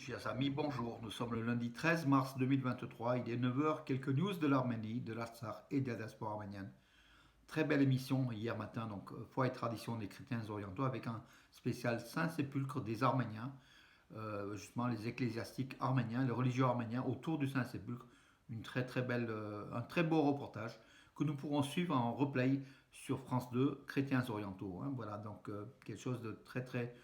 Chers amis, bonjour. Nous sommes le lundi 13 mars 2023. Il est 9 heures. Quelques news de l'Arménie, de l'Artsakh et de la diaspora arménienne. Très belle émission hier matin, donc foi et tradition des chrétiens orientaux avec un spécial Saint-Sépulcre des Arméniens, justement les ecclésiastiques arméniens, les religieux arméniens autour du Saint-Sépulcre. Une très belle, un très beau reportage que nous pourrons suivre en replay sur France 2, Chrétiens orientaux. Hein. Voilà, donc quelque chose de très.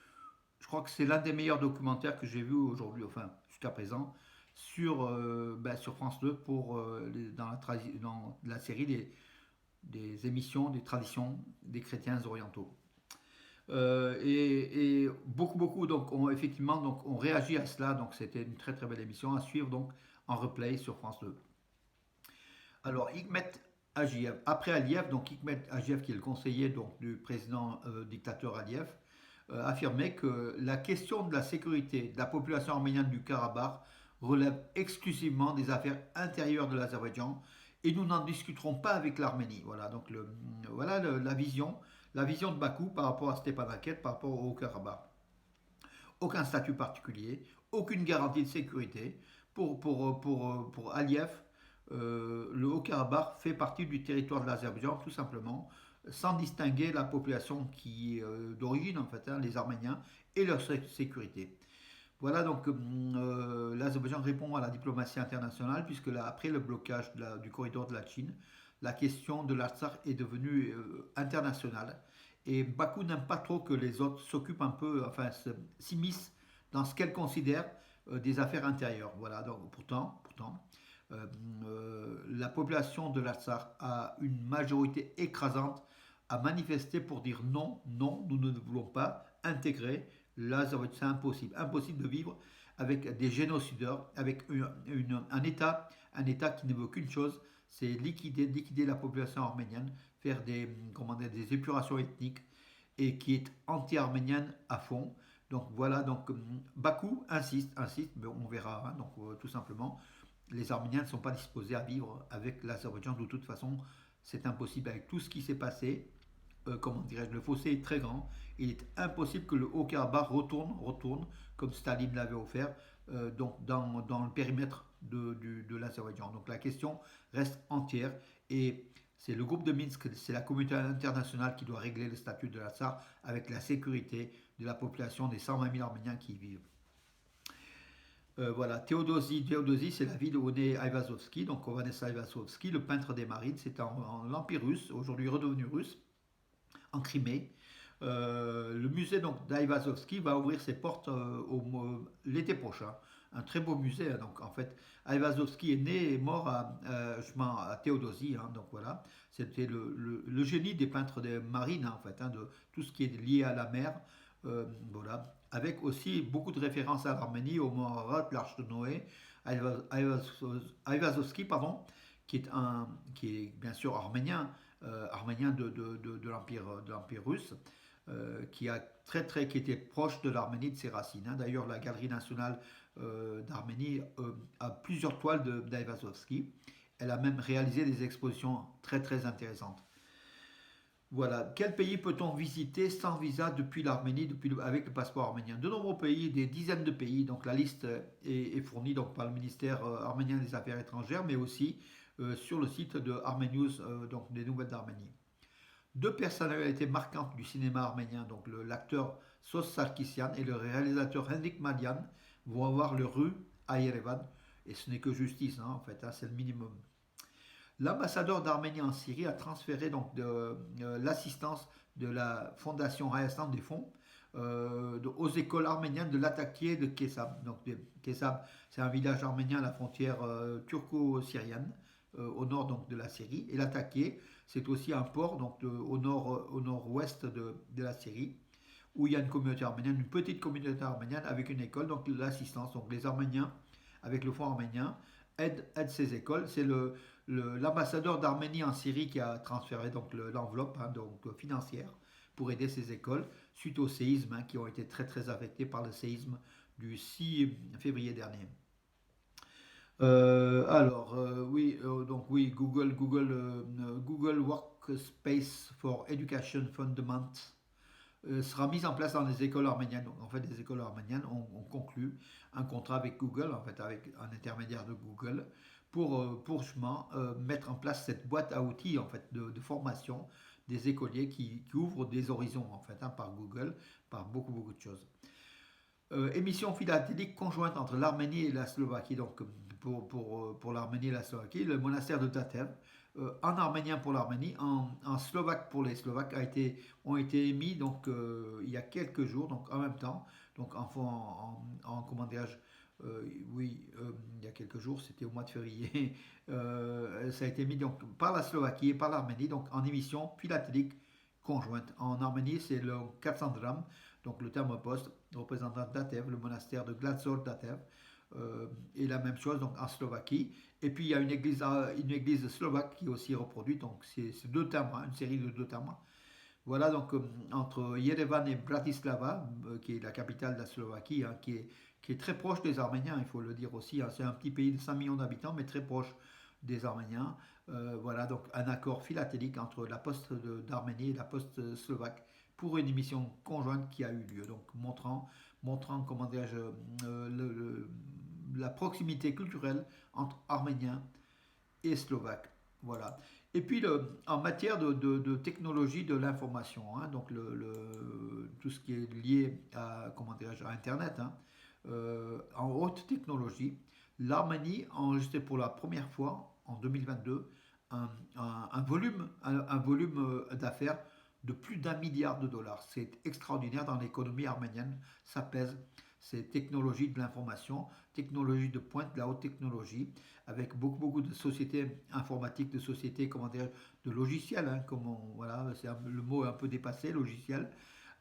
Je crois que c'est l'un des meilleurs documentaires que j'ai vu aujourd'hui, enfin jusqu'à présent, sur France 2 dans la série des émissions des traditions des chrétiens orientaux. Et beaucoup donc effectivement donc on réagit à cela, donc c'était une très belle émission à suivre donc en replay sur France 2. Alors Hikmet Agiev, après Aliyev, donc Hikmet Agiev qui est le conseiller donc, du président dictateur Aliyev, affirmait que la question de la sécurité de la population arménienne du Karabakh relève exclusivement des affaires intérieures de l'Azerbaïdjan et nous n'en discuterons pas avec l'Arménie. Voilà donc la vision de Bakou par rapport à Stepanakert, par rapport au Karabakh. Aucun statut particulier, aucune garantie de sécurité. Pour Aliyev, le Haut-Karabakh fait partie du territoire de l'Azerbaïdjan, tout simplement, sans distinguer la population qui d'origine, en fait, hein, les Arméniens, et leur sécurité. Voilà donc l'Azerbaïdjan répond à la diplomatie internationale, puisque là, après le blocage du corridor de la Chine, la question de l'Artsakh est devenue internationale. Et Bakou n'aime pas trop que les autres s'occupent un peu, enfin s'immiscent dans ce qu'elle considère des affaires intérieures. Voilà, donc pourtant la population de l'Artsakh a une majorité écrasante à manifester pour dire non, nous ne voulons pas intégrer l'Azerbaïdjan. C'est impossible. Impossible de vivre avec des génocideurs, avec un État qui ne veut qu'une chose, c'est liquider la population arménienne, faire des épurations ethniques et qui est anti-arménienne à fond. Donc voilà, donc Bakou insiste, mais on verra, hein, donc tout simplement les Arméniens ne sont pas disposés à vivre avec l'Azerbaïdjan. De toute façon, c'est impossible avec tout ce qui s'est passé. Comment dirais-je, le fossé est très grand. Il est impossible que le Haut-Karabakh retourne comme Staline l'avait offert, donc dans le périmètre de l'Azerbaïdjan. Donc la question reste entière et c'est le groupe de Minsk, c'est la communauté internationale qui doit régler le statut de l'Artsakh avec la sécurité de la population des 120 000 Arméniens qui y vivent. Voilà, Théodosie, c'est la ville où est né Aivazovski, donc Ovanes Aivazovski, le peintre des marines, c'est en l'Empire russe, aujourd'hui redevenu russe, en Crimée. Le musée donc d'Aivazovski va ouvrir ses portes l'été prochain. Un très beau musée. Hein. Donc en fait, Aivazovski est né et mort à Théodosie. Hein, donc voilà, c'était le génie des peintres des marines en fait, hein, de tout ce qui est lié à la mer. Voilà, avec aussi beaucoup de références à l'Arménie, au mont Ararat, l'Arche de Noé, Aivazovski, pardon, qui est bien sûr arménien de l'Empire russe, qui était proche de l'Arménie de ses racines. Hein. D'ailleurs, la Galerie nationale d'Arménie a plusieurs toiles d'Aivazovski. Elle a même réalisé des expositions très intéressantes. Voilà. Quel pays peut-on visiter sans visa depuis l'Arménie, avec le passeport arménien? De nombreux pays, des dizaines de pays. Donc la liste est fournie donc, par le ministère arménien des Affaires étrangères, mais aussi sur le site de Armenius, donc des nouvelles d'Arménie. Deux personnalités marquantes du cinéma arménien, donc l'acteur Sos Sarkisian et le réalisateur Henrik Madian, vont avoir leur rue à Yerevan. Et ce n'est que justice, hein, en fait, hein, c'est le minimum. L'ambassadeur d'Arménie en Syrie a transféré donc l'assistance de la fondation Hayastan des fonds aux écoles arméniennes de Latakia et de Kessab. Donc Kessab, c'est un village arménien à la frontière turco-syrienne au nord donc, de la Syrie. Et Latakia, c'est aussi un port donc, au nord-ouest de la Syrie où il y a une communauté arménienne, une petite communauté arménienne avec une école, donc l'assistance. Donc les Arméniens, avec le fonds arménien, aident ces écoles. C'est l'ambassadeur d'Arménie en Syrie qui a transféré donc l'enveloppe hein, donc, financière pour aider ces écoles suite aux séismes hein, qui ont été très affectés par le séisme du 6 février dernier. Google Workspace for Education Fundament sera mise en place dans les écoles arméniennes. Donc, en fait, les écoles arméniennes ont conclu un contrat avec Google, en fait, avec un intermédiaire de Google, pour justement mettre en place cette boîte à outils en fait, de formation des écoliers qui ouvrent des horizons en fait, hein, par Google, par beaucoup de choses. Émission philatélique conjointe entre l'Arménie et la Slovaquie. Donc, pour l'Arménie et la Slovaquie, le monastère de Tatev, en arménien pour l'Arménie, en slovaque pour les Slovaques, ont été émis donc, il y a quelques jours, donc en même temps, donc comment dirais-je, oui, il y a quelques jours, c'était au mois de février, ça a été mis donc par la Slovaquie et par l'Arménie, donc en émission philatélique conjointe. En Arménie, c'est le 400 grammes, donc le thermopost représentant Datev, le monastère de Glazor Datev, et la même chose donc en Slovaquie. Et puis il y a une église slovaque qui est aussi reproduite, donc c'est deux termes, hein, une série de deux termes. Voilà donc entre Yerevan et Bratislava, qui est la capitale de la Slovaquie, hein, qui est très proche des Arméniens, il faut le dire aussi. Hein. C'est un petit pays de 5 millions d'habitants, mais très proche des Arméniens. Voilà donc un accord philatélique entre la poste d'Arménie et la poste slovaque pour une émission conjointe qui a eu lieu, donc montrant comment dirais-je, la proximité culturelle entre Arméniens et Slovaques. Voilà. Et puis en matière de technologie de l'information, hein, donc tout ce qui est lié à, comment dirais-je, à Internet, hein, en haute technologie, l'Arménie a enregistré pour la première fois en 2022 un volume d'affaires de plus d'1 milliard de dollars. C'est extraordinaire dans l'économie arménienne. Ça pèse. C'est technologie de l'information, technologie de pointe, de la haute technologie, avec beaucoup de sociétés informatiques, de sociétés, comment dire, de logiciels, hein, voilà, le mot est un peu dépassé, logiciel,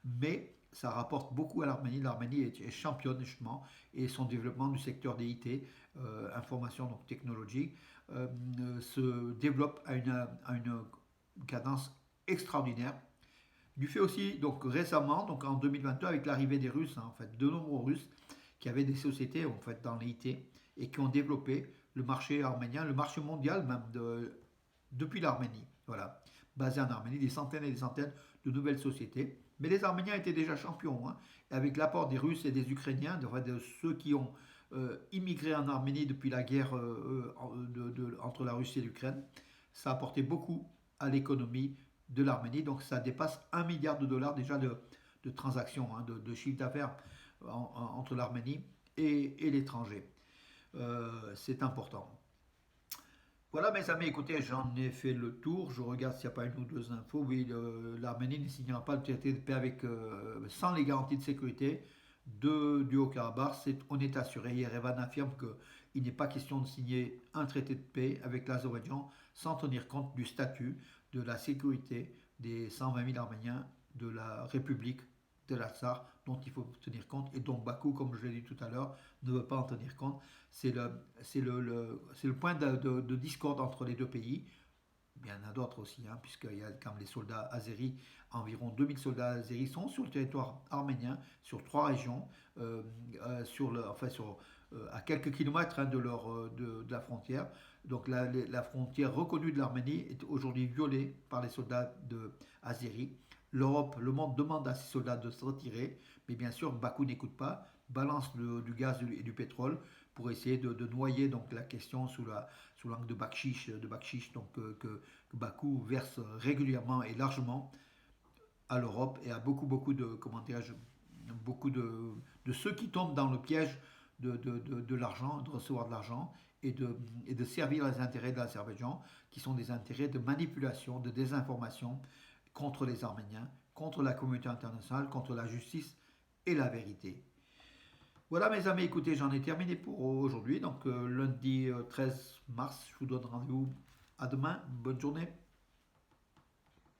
mais ça rapporte beaucoup à l'Arménie. L'Arménie est championne justement et son développement du secteur des IT, information donc technologie, se développe à une cadence extraordinaire. Du fait aussi, donc récemment, donc en 2022, avec l'arrivée des Russes, hein, en fait, de nombreux Russes qui avaient des sociétés en fait dans l'IT et qui ont développé le marché arménien, le marché mondial même depuis l'Arménie. Voilà, basé en Arménie, des centaines et des centaines de nouvelles sociétés. Mais les Arméniens étaient déjà champions, hein, avec l'apport des Russes et des Ukrainiens, de ceux qui ont immigré en Arménie depuis la guerre entre la Russie et l'Ukraine. Ça a apporté beaucoup à l'économie de l'Arménie. Donc ça dépasse 1 milliard de dollars déjà de transactions, hein, chiffre d'affaires entre l'Arménie et l'étranger. C'est important. Voilà mes amis, écoutez, j'en ai fait le tour. Je regarde s'il n'y a pas une ou deux infos. Oui, l'Arménie ne signera pas le traité de paix sans les garanties de sécurité du Haut-Karabakh. On est assuré. Yerevan affirme qu'il n'est pas question de signer un traité de paix avec l'Azerbaïdjan sans tenir compte du statut, de la sécurité des 120 000 Arméniens de la République de l'Artsakh dont il faut tenir compte et dont Bakou, comme je l'ai dit tout à l'heure, ne veut pas en tenir compte. C'est le point de discorde entre les deux pays. Il y en a d'autres aussi, hein, puisqu'il y a quand même les soldats azéris, environ 2000 soldats azéris sont sur le territoire arménien, sur trois régions, à quelques kilomètres, hein, de la frontière. Donc la frontière reconnue de l'Arménie est aujourd'hui violée par les soldats azéris. L'Europe, le monde demande à ces soldats de se retirer, mais bien sûr Bakou n'écoute pas, balance du gaz et du pétrole pour essayer de noyer donc la question sous l'angle de Bakshish donc, que Bakou verse régulièrement et largement à l'Europe et à beaucoup de, comment dirais-je, beaucoup de ceux qui tombent dans le piège de l'argent, de recevoir de l'argent et de servir les intérêts de l'Azerbaïdjan, qui sont des intérêts de manipulation, de désinformation contre les Arméniens, contre la communauté internationale, contre la justice et la vérité. Voilà mes amis, écoutez, j'en ai terminé pour aujourd'hui. Donc lundi 13 mars, je vous donne rendez-vous à demain. Bonne journée.